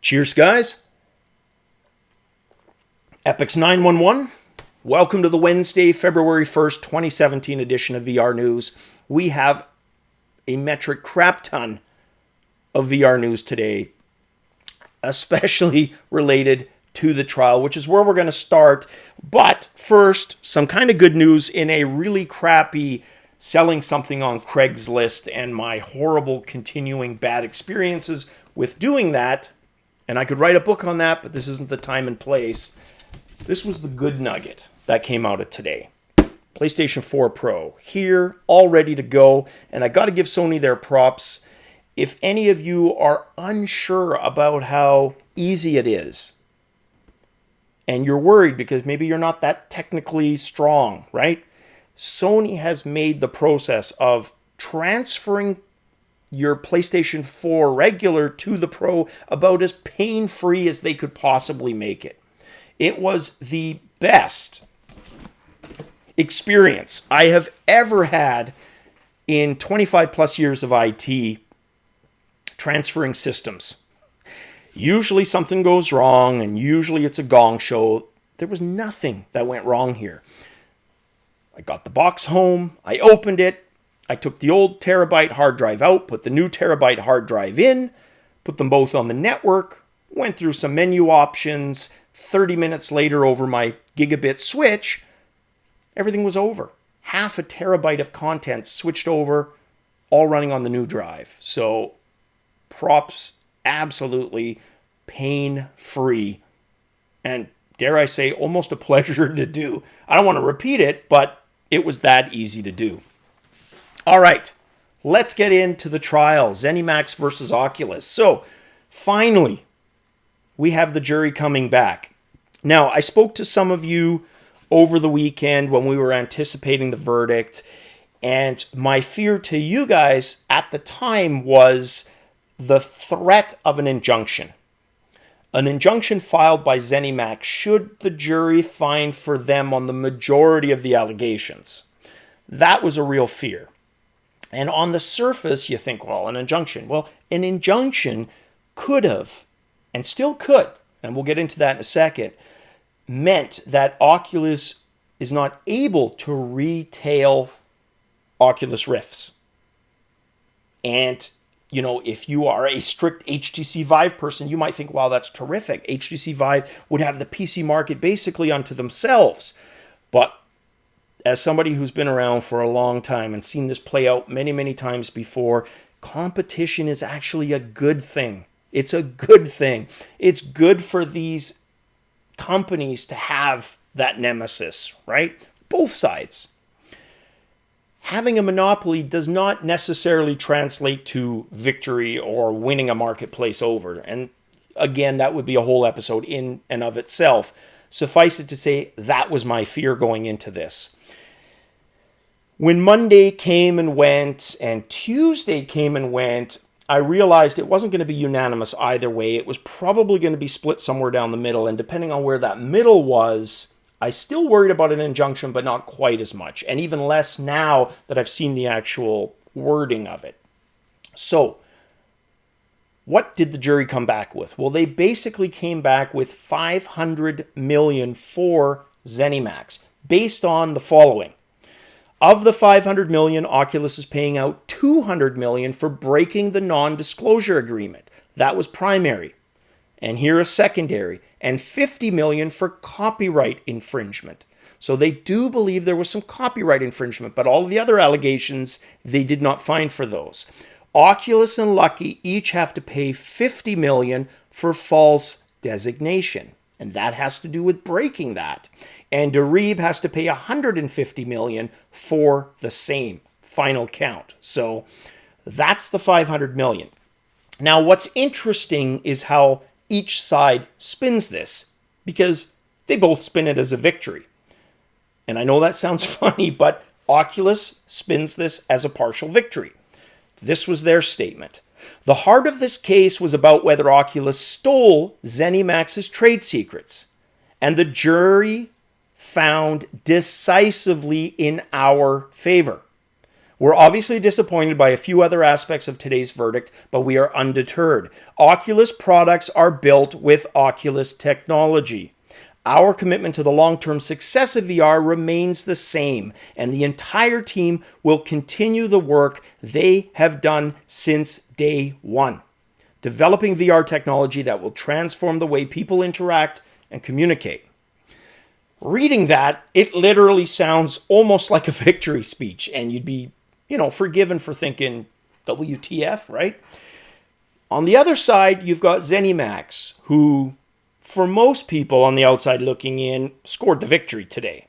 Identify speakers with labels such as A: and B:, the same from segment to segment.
A: Cheers, guys. Epix 911. Welcome to the Wednesday, February 1st, 2017 edition of VR News. We have a metric crap ton of VR news today, especially related to the trial, which is where we're going to start. But first, some kind of good news in a really crappy selling something on Craigslist and my horrible continuing bad experiences with doing that. And I could write a book on that, but this isn't the time and place. This was the good nugget that came out of today. PlayStation 4 Pro, here, all ready to go. And I got to give Sony their props. If any of you are unsure about how easy it is, and you're worried because maybe you're not that technically strong, right? Sony has made the process of transferring your PlayStation 4 regular to the Pro about as pain-free as they could possibly make it. It was the best experience I have ever had in 25 plus years of IT transferring systems. Usually something goes wrong, and usually it's a gong show. There was nothing that went wrong here. I got the box home, I opened it, I took the old terabyte hard drive out, put the new terabyte hard drive in, put them both on the network, went through some menu options. 30 minutes later over my gigabit switch, everything was over. Half a terabyte of content switched over, all running on the new drive. So props, absolutely pain-free. And dare I say, almost a pleasure to do. I don't want to repeat it, but it was that easy to do. All right, let's get into the trial. Zenimax versus Oculus. So, finally, we have the jury coming back. Now, I spoke to some of you over the weekend when we were anticipating the verdict, and my fear to you guys at the time was the threat of an injunction. An injunction filed by Zenimax should the jury find for them on the majority of the allegations. That was a real fear. And on the surface, you think, well, an injunction. Well, an injunction could have, and still could, and we'll get into that in a second, meant that Oculus is not able to retail Oculus Rifts. And, you know, if you are a strict HTC Vive person, you might think, wow, that's terrific. HTC Vive would have the PC market basically unto themselves. But as somebody who's been around for a long time and seen this play out many, many times before, competition is actually a good thing. It's a good thing. It's good for these companies to have that nemesis, right? Both sides. Having a monopoly does not necessarily translate to victory or winning a marketplace over. And again, that would be a whole episode in and of itself. Suffice it to say, that was my fear going into this. When Monday came and went and Tuesday came and went, I realized it wasn't going to be unanimous either way. It was probably going to be split somewhere down the middle. And depending on where that middle was, I still worried about an injunction, but not quite as much. And even less now that I've seen the actual wording of it. So, what did the jury come back with? Well, they basically came back with $500 million for Zenimax, based on the following. Of the $500 million, Oculus is paying out $200 million for breaking the non-disclosure agreement. That was primary. And here is secondary. And $50 million for copyright infringement. So they do believe there was some copyright infringement, but all of the other allegations, they did not find for those. Oculus and Lucky each have to pay $50 million for false designation. And that has to do with breaking that. And Darib has to pay $150 million for the same final count. So that's the $500 million. Now, what's interesting is how each side spins this, because they both spin it as a victory. And I know that sounds funny, but Oculus spins this as a partial victory. This was their statement. The heart of this case was about whether Oculus stole Zenimax's trade secrets. And the jury found decisively in our favor. We're obviously disappointed by a few other aspects of today's verdict, but we are undeterred. Oculus products are built with Oculus technology. Our commitment to the long-term success of VR remains the same, and the entire team will continue the work they have done since day one, developing VR technology that will transform the way people interact and communicate. Reading that, it literally sounds almost like a victory speech, and you'd be, forgiven for thinking, WTF, right? On the other side, you've got Zenimax, who, for most people on the outside looking in, scored the victory today.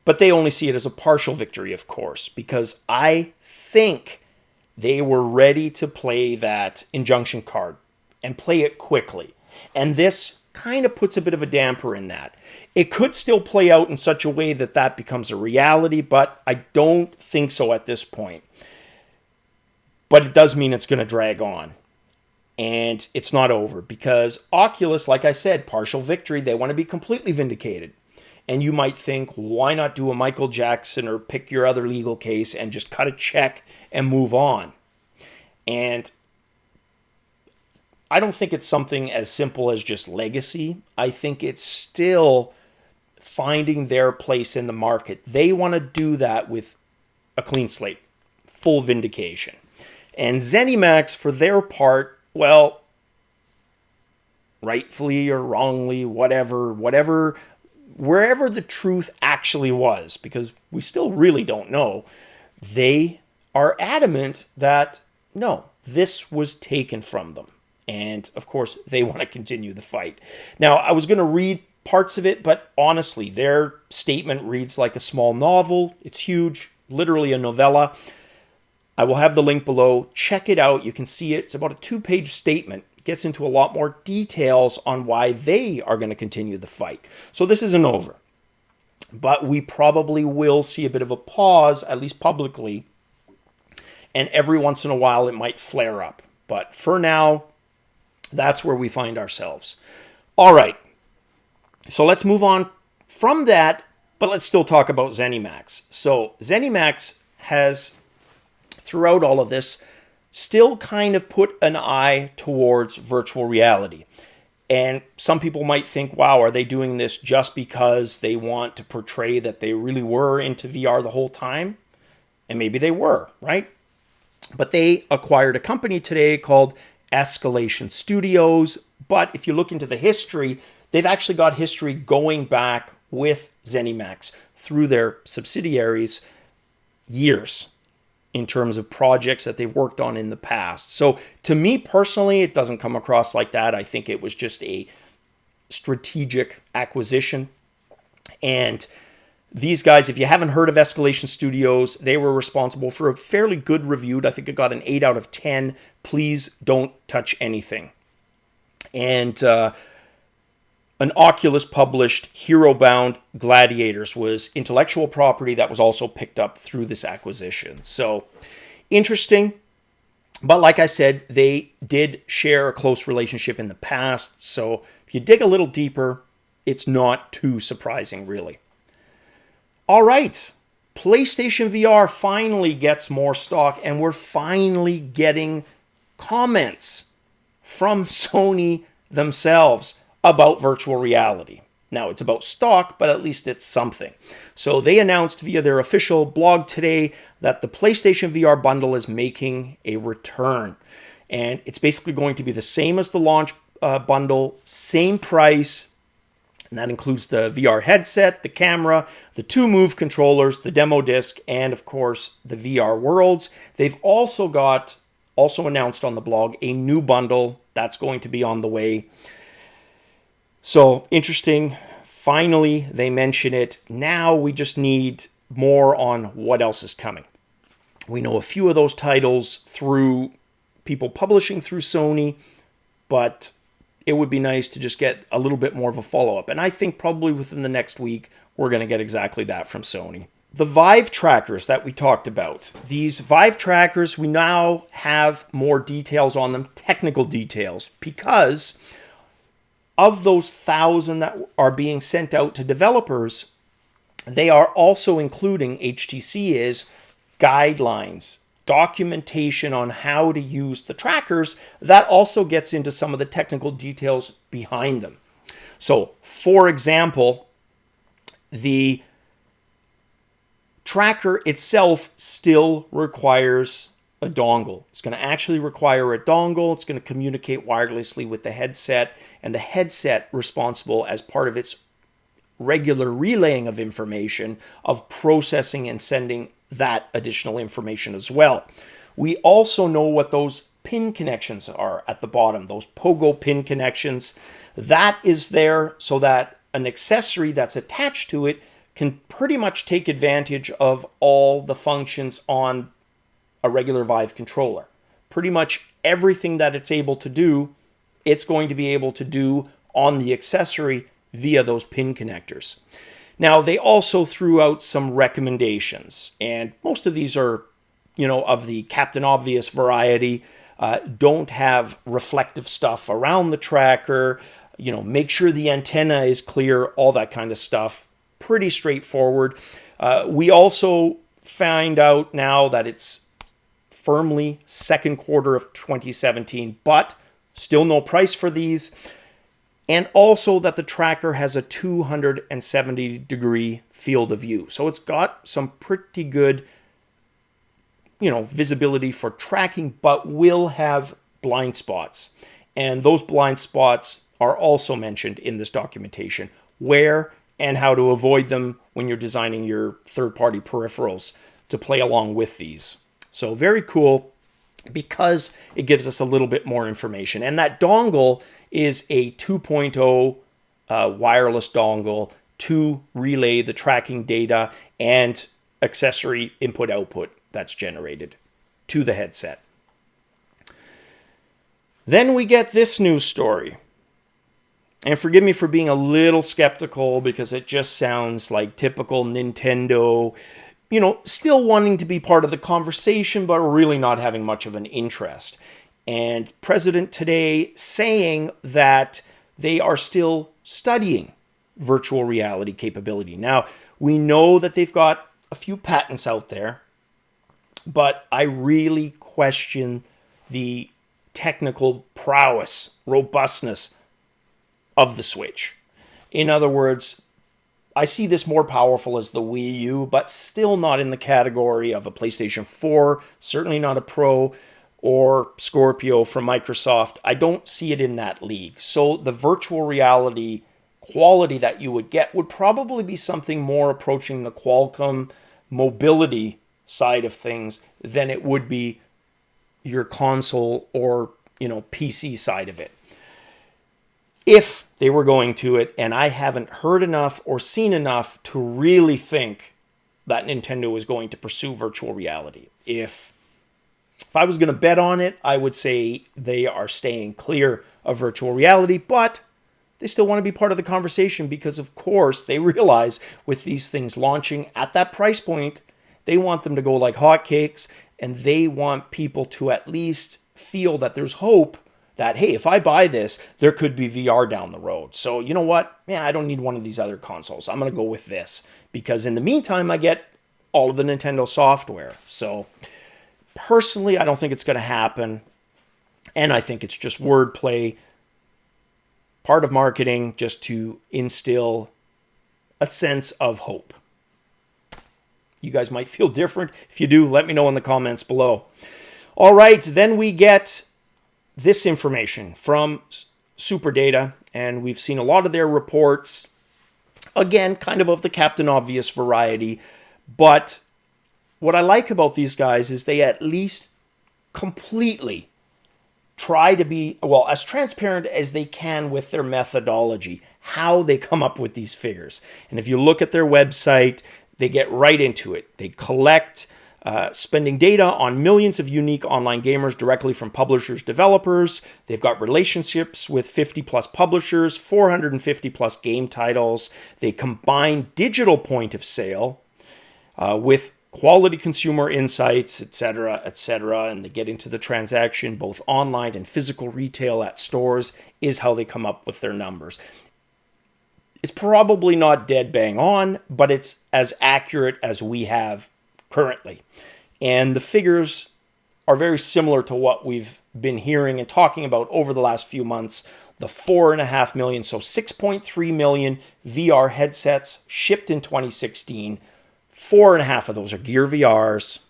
A: But they only see it as a partial victory, of course, because I think they were ready to play that injunction card and play it quickly. And this kind of puts a bit of a damper in that. It could still play out in such a way that that becomes a reality, but I don't think so at this point. But it does mean it's going to drag on. And it's not over because Oculus, like I said, partial victory, they want to be completely vindicated. And you might think, why not do a Michael Jackson or pick your other legal case and just cut a check and move on? And I don't think it's something as simple as just legacy. I think it's still finding their place in the market. They want to do that with a clean slate, full vindication. And Zenimax, for their part, well, rightfully or wrongly, whatever, wherever the truth actually was, because we still really don't know, they are adamant that, no, this was taken from them. And, of course, they want to continue the fight. Now, I was going to read parts of it, but honestly, their statement reads like a small novel. It's huge, literally a novella. I will have the link below. Check it out. You can see it. It's about a 2-page statement. It gets into a lot more details on why they are going to continue the fight. So this isn't over. But we probably will see a bit of a pause, at least publicly. And every once in a while, it might flare up. But for now, that's where we find ourselves. All right. So let's move on from that, but let's still talk about Zenimax. So Zenimax has, throughout all of this, still kind of put an eye towards virtual reality. And some people might think, wow, are they doing this just because they want to portray that they really were into VR the whole time? And maybe they were, right? But they acquired a company today called Escalation Studios. But if you look into the history, they've actually got history going back with Zenimax through their subsidiaries years in terms of projects that they've worked on in the past. So to me personally, it doesn't come across like that. I think it was just a strategic acquisition. And these guys, if you haven't heard of Escalation Studios, they were responsible for a fairly good review. I think it got an 8 out of 10. Please don't touch anything. And an Oculus published Hero-Bound Gladiators was intellectual property that was also picked up through this acquisition. So interesting. But like I said, they did share a close relationship in the past. So if you dig a little deeper, it's not too surprising, really. All right, PlayStation VR finally gets more stock, and we're finally getting comments from Sony themselves about virtual reality. Now, it's about stock, but at least it's something. So they announced via their official blog today that the PlayStation VR bundle is making a return. And it's basically going to be the same as the launch bundle, same price. And that includes the VR headset, the camera, the 2 Move controllers, the demo disc, and of course, the VR worlds. They've also announced on the blog a new bundle that's going to be on the way. So interesting. Finally, they mention it. Now we just need more on what else is coming. We know a few of those titles through people publishing through Sony, but it would be nice to just get a little bit more of a follow-up. And I think probably within the next week, we're going to get exactly that from Sony. The Vive Trackers that we talked about. These Vive Trackers, we now have more details on them, technical details, because of those 1,000 that are being sent out to developers, they are also including, HTC is, guidelines, documentation on how to use the trackers, that also gets into some of the technical details behind them. So, for example, the tracker itself still requires a dongle. It's going to actually require a dongle. It's going to communicate wirelessly with the headset, and the headset responsible as part of its regular relaying of information, of processing and sending that additional information as well. We also know what those pin connections are at the bottom, those pogo pin connections. That is there so that an accessory that's attached to it can pretty much take advantage of all the functions on a regular Vive controller. Pretty much everything that it's able to do, it's going to be able to do on the accessory via those pin connectors. Now, they also threw out some recommendations, and most of these are, of the Captain Obvious variety. Don't have reflective stuff around the tracker. Make sure the antenna is clear, all that kind of stuff. Pretty straightforward. We also find out now that it's firmly second quarter of 2017, but still no price for these. And also that the tracker has a 270-degree field of view. So it's got some pretty good, visibility for tracking, but will have blind spots. And those blind spots are also mentioned in this documentation, where and how to avoid them when you're designing your third-party peripherals to play along with these. So very cool, because it gives us a little bit more information. And that dongle is a 2.0 wireless dongle to relay the tracking data and accessory input-output that's generated to the headset. Then we get this news story. And forgive me for being a little skeptical, because it just sounds like typical Nintendo, still wanting to be part of the conversation, but really not having much of an interest. And President today saying that they are still studying virtual reality capability. Now, we know that they've got a few patents out there, but I really question the technical prowess, robustness of the Switch. In other words, I see this more powerful as the Wii U, but still not in the category of a PlayStation 4, certainly not a Pro or Scorpio from Microsoft. I don't see it in that league. So the virtual reality quality that you would get would probably be something more approaching the Qualcomm mobility side of things than it would be your console or, PC side of it. If they were going to it, and I haven't heard enough or seen enough to really think that Nintendo is going to pursue virtual reality. If I was going to bet on it, I would say they are staying clear of virtual reality, but they still want to be part of the conversation because, of course, they realize with these things launching at that price point, they want them to go like hotcakes, and they want people to at least feel that there's hope that, hey, if I buy this, there could be VR down the road. So you know what? Yeah, I don't need one of these other consoles. I'm going to go with this because in the meantime, I get all of the Nintendo software. So personally, I don't think it's going to happen. And I think it's just wordplay, part of marketing, just to instill a sense of hope. You guys might feel different. If you do, let me know in the comments below. All right, then we get this information from SuperData, and we've seen a lot of their reports, again, kind of the Captain Obvious variety, but what I like about these guys is they at least completely try to be, as transparent as they can with their methodology, how they come up with these figures. And if you look at their website, they get right into it. They collect spending data on millions of unique online gamers directly from publishers, developers. They've got relationships with 50 plus publishers, 450 plus game titles. They combine digital point of sale with quality consumer insights, etc., and they get into the transaction, both online and physical retail at stores, is how they come up with their numbers. It's probably not dead bang on, but it's as accurate as we have currently. And the figures are very similar to what we've been hearing and talking about over the last few months. The 4.5 million, so 6.3 million VR headsets shipped in 2016. 4.5 of those are Gear VRs.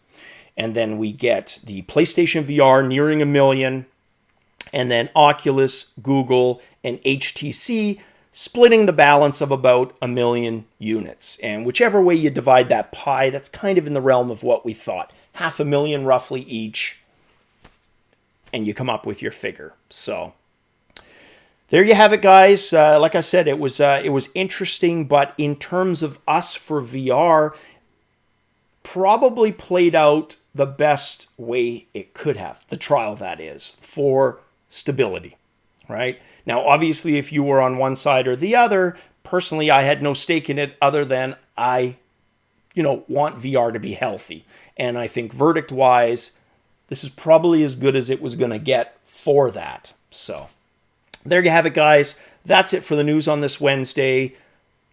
A: And then we get the PlayStation VR nearing 1 million. And then Oculus, Google, and HTC splitting the balance of about 1 million units. And whichever way you divide that pie, that's kind of in the realm of what we thought. 500,000 roughly each. And you come up with your figure. So there you have it, guys. Like I said, it was interesting, but in terms of us for VR, probably played out the best way it could have. The trial, that is, for stability, right? Now, obviously, if you were on one side or the other, personally, I had no stake in it other than I, want VR to be healthy. And I think verdict-wise, this is probably as good as it was going to get for that. So there you have it, guys. That's it for the news on this Wednesday.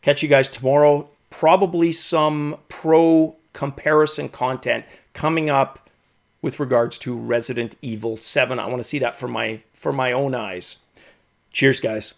A: Catch you guys tomorrow. Probably some pro comparison content coming up with regards to Resident Evil 7. I want to see that for my own eyes. Cheers, guys.